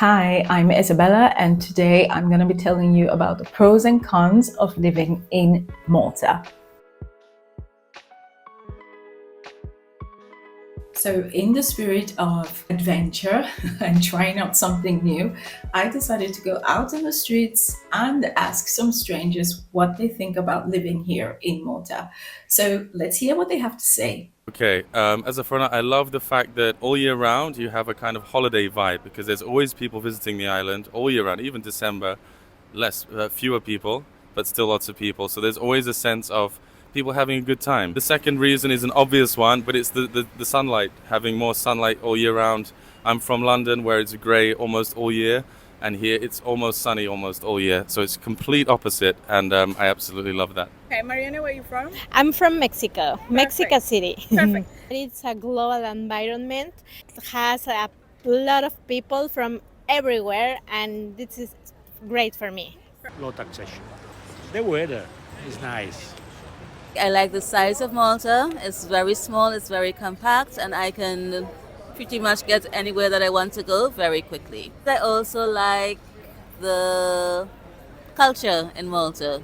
Hi, I'm Isabella, and today I'm going to be telling you about the pros and cons of living in Malta. So, in the spirit of adventure and trying out something new, I decided to go out in the streets and ask some strangers what they think about living here in Malta. So, let's hear what they have to say. Okay, as a foreigner, I love the fact that all year round you have a kind of holiday vibe because there's always people visiting the island all year round, even December, fewer people, but still lots of people. So there's always a sense of people having a good time. The second reason is an obvious one, but it's the sunlight, having more sunlight all year round. I'm from London where it's grey almost all year, and here it's almost sunny almost all year. So it's complete opposite, and I absolutely love that. Okay, Mariana, where are you from? I'm from Mexico, Mexico City. Perfect. It's a global environment. It has a lot of people from everywhere, and this is great for me. Low taxation. The weather is nice. I like the size of Malta. It's very small, it's very compact, and I can pretty much get anywhere that I want to go very quickly. I also like the culture in Malta.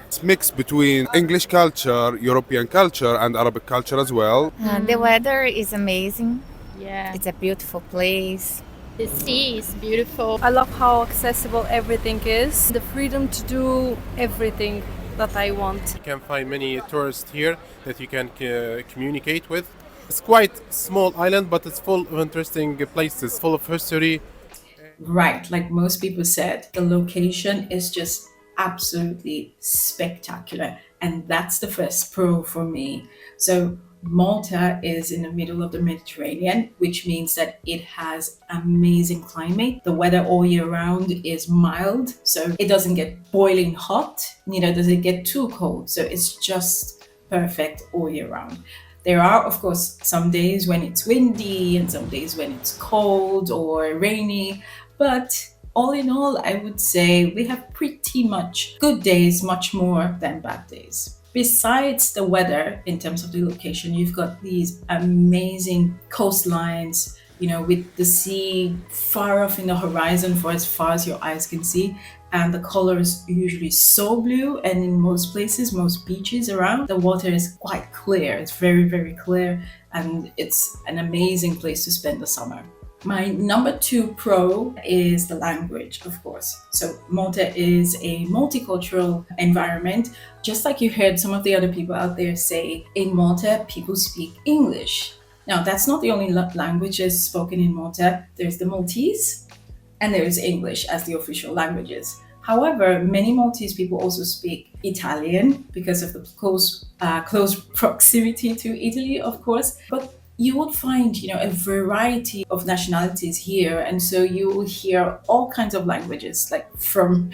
It's mixed between English culture, European culture, and Arabic culture as well. The weather is amazing. Yeah. It's a beautiful place. The sea is beautiful. I love how accessible everything is. The freedom to do everything that I want. You can find many tourists here that you can communicate with. It's quite small island, but it's full of interesting places, full of history. Right, like most people said, the location is just absolutely spectacular, and that's the first pro for me. So Malta is in the middle of the Mediterranean, which means that it has amazing climate. The weather all year round is mild, so it doesn't get boiling hot, neither does it get too cold. So it's just perfect all year round. There are, of course, some days when it's windy and some days when it's cold or rainy, but all in all, I would say we have pretty much good days, much more than bad days. Besides the weather, in terms of the location, you've got these amazing coastlines, with the sea far off in the horizon for as far as your eyes can see. And the color is usually so blue, and in most places, most beaches around, the water is quite clear. It's very, very clear, and it's an amazing place to spend the summer. My number 2 pro is the language, of course. So Malta is a multicultural environment. Just like you heard some of the other people out there say, in Malta, people speak English. Now, that's not the only language that's spoken in Malta. There's the Maltese, and there's English as the official languages. However, many Maltese people also speak Italian because of the close proximity to Italy, of course. But you will find, a variety of nationalities here, and so you will hear all kinds of languages, like from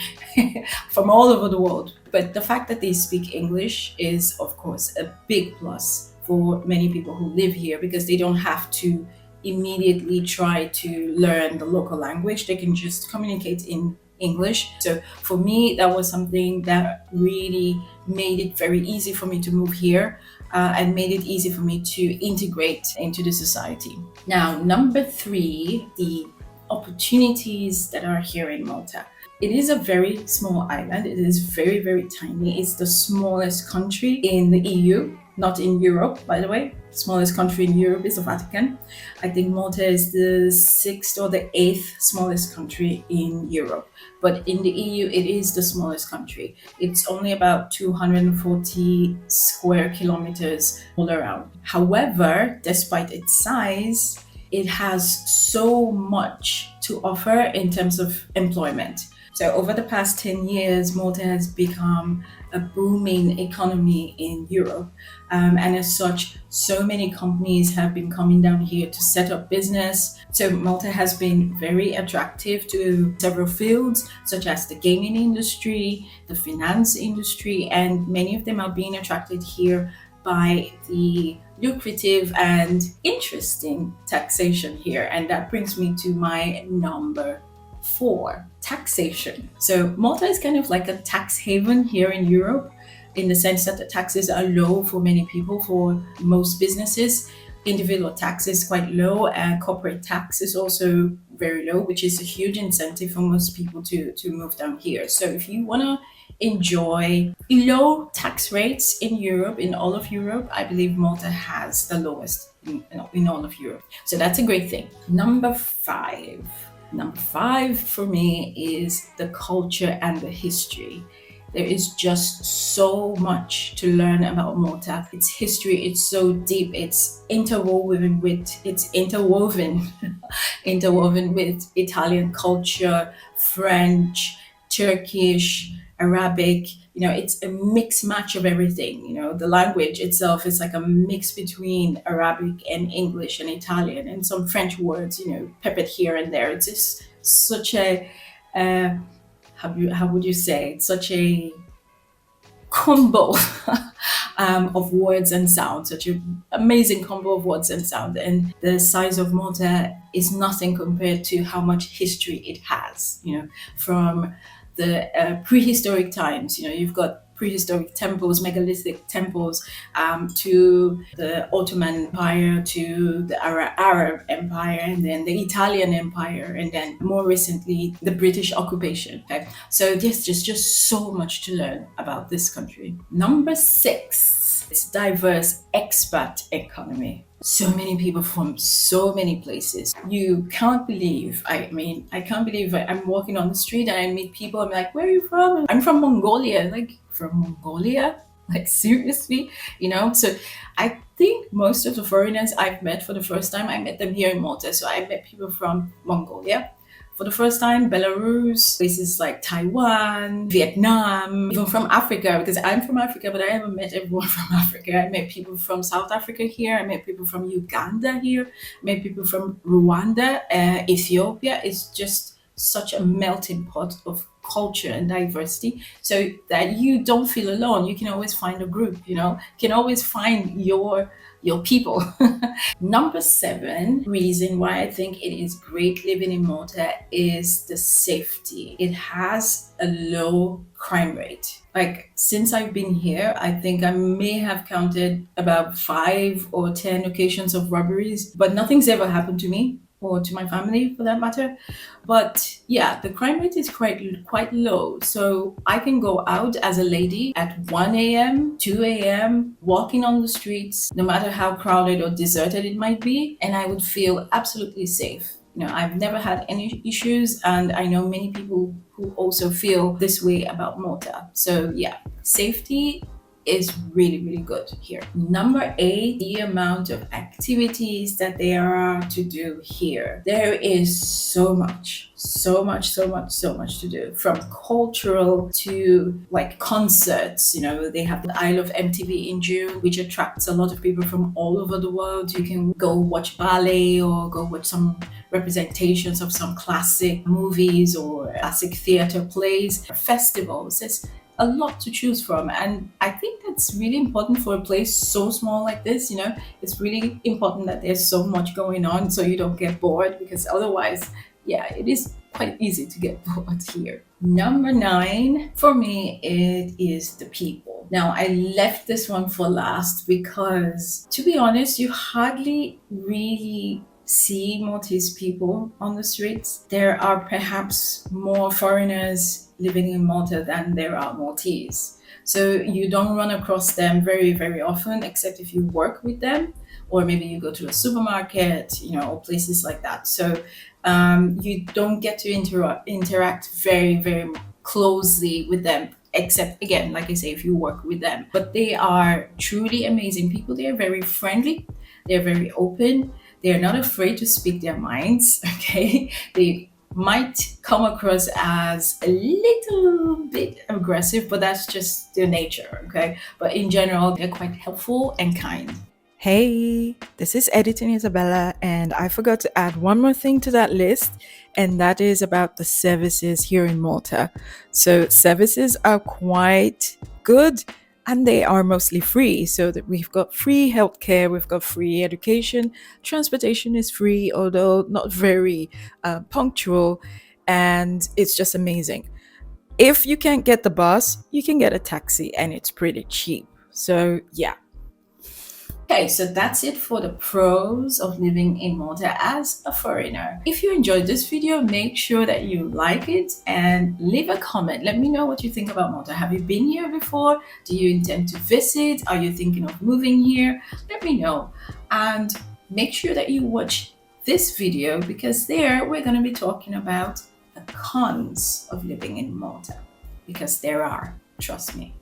from all over the world. But the fact that they speak English is, of course, a big plus for many people who live here, because they don't have to immediately try to learn the local language. They can just communicate in English. So for me, that was something that really made it very easy for me to move here. And made it easy for me to integrate into the society. Now, number 3, the opportunities that are here in Malta. It is a very small island. It is very, very tiny. It's the smallest country in the EU, not in Europe, by the way. The smallest country in Europe is the Vatican. I think Malta is the 6th or the 8th smallest country in Europe. But in the EU, it is the smallest country. It's only about 240 square kilometers all around. However, despite its size, it has so much to offer in terms of employment. So over the past 10 years, Malta has become a booming economy in Europe. And as such, so many companies have been coming down here to set up business. So Malta has been very attractive to several fields, such as the gaming industry, the finance industry, and many of them are being attracted here by the lucrative and interesting taxation here. And that brings me to my number 4, taxation. So Malta is kind of like a tax haven here in Europe, in the sense that the taxes are low for many people, for most businesses. individual tax is quite low, and corporate tax is also very low, which is a huge incentive for most people to move down here. So if you want to enjoy low tax rates in Europe, in all of Europe, I believe Malta has the lowest in all of Europe. So that's a great thing. Number five. Number five for me is the culture and the history. There is just so much to learn about Malta. Its history, it's so deep. It's interwoven interwoven with Italian culture, French, Turkish, Arabic. It's a mixed match of everything. The language itself is like a mix between Arabic and English and Italian, and some French words, peppered here and there. It's just such a how would you say? It's such a combo of words and sound, such an amazing combo of words and sound. And the size of Malta is nothing compared to how much history it has, from the prehistoric times. You've got prehistoric temples, megalithic temples, to the Ottoman Empire, to the Arab Empire, and then the Italian Empire, and then more recently the British occupation. Okay, so there's just so much to learn about this country. Number 6, it's diverse expat economy. So many people from so many places. You can't believe, I can't believe I'm walking on the street and I meet people. I'm like, where are you from? I'm from Mongolia. Like, from Mongolia? Like, seriously? So I think most of the foreigners I've met for the first time, I met them here in Malta. So I met people from Mongolia for the first time, Belarus, places like Taiwan, Vietnam, even from Africa, because I'm from Africa, but I haven't met everyone from Africa. I met people from South Africa here. I met people from Uganda here. I met people from Rwanda, Ethiopia. It's just such a melting pot of culture and diversity, so that you don't feel alone. You can always find a group, you can always find your people. Number 7 reason why I think it is great living in Malta is the safety. It has a low crime rate. Like, since I've been here, I think I may have counted about 5 or 10 occasions of robberies, but nothing's ever happened to me or to my family for that matter. But yeah, the crime rate is quite low. So I can go out as a lady at 1 a.m., 2 a.m., walking on the streets, no matter how crowded or deserted it might be, and I would feel absolutely safe. I've never had any issues, and I know many people who also feel this way about Malta. So yeah, safety is really, really good here. Number 8, the amount of activities that there are to do here. There is so much to do, from cultural to like concerts. They have the Isle of MTV in June, which attracts a lot of people from all over the world. You can go watch ballet or go watch some representations of some classic movies or classic theater plays. Festivals, there's a lot to choose from, and I think that's really important for a place so small like this. It's really important that there's so much going on, so you don't get bored, because otherwise, yeah, it is quite easy to get bored here. Number 9 for me, it is the people. Now, I left this one for last because, to be honest, you hardly really see Maltese people on the streets. There are perhaps more foreigners living in Malta than there are Maltese. So you don't run across them very, very often, except if you work with them, or maybe you go to a supermarket, or places like that. So you don't get to interact very, very closely with them, except, again, like I say, if you work with them. But they are truly amazing people. They are very friendly. They're very open. They're not afraid to speak their minds, okay? They might come across as a little bit aggressive, but that's just their nature, okay? But in general, they're quite helpful and kind. Hey, this is Editing Isabella, and I forgot to add one more thing to that list, and that is about the services here in Malta. So services are quite good, and they are mostly free. So that we've got free healthcare, we've got free education, transportation is free, although not very punctual, and it's just amazing. If you can't get the bus, you can get a taxi, and it's pretty cheap. So yeah. Okay, so that's it for the pros of living in Malta as a foreigner. If you enjoyed this video, make sure that you like it and leave a comment. Let me know what you think about Malta. Have you been here before? Do you intend to visit? Are you thinking of moving here? Let me know. And make sure that you watch this video, because there we're going to be talking about the cons of living in Malta, because there are, trust me.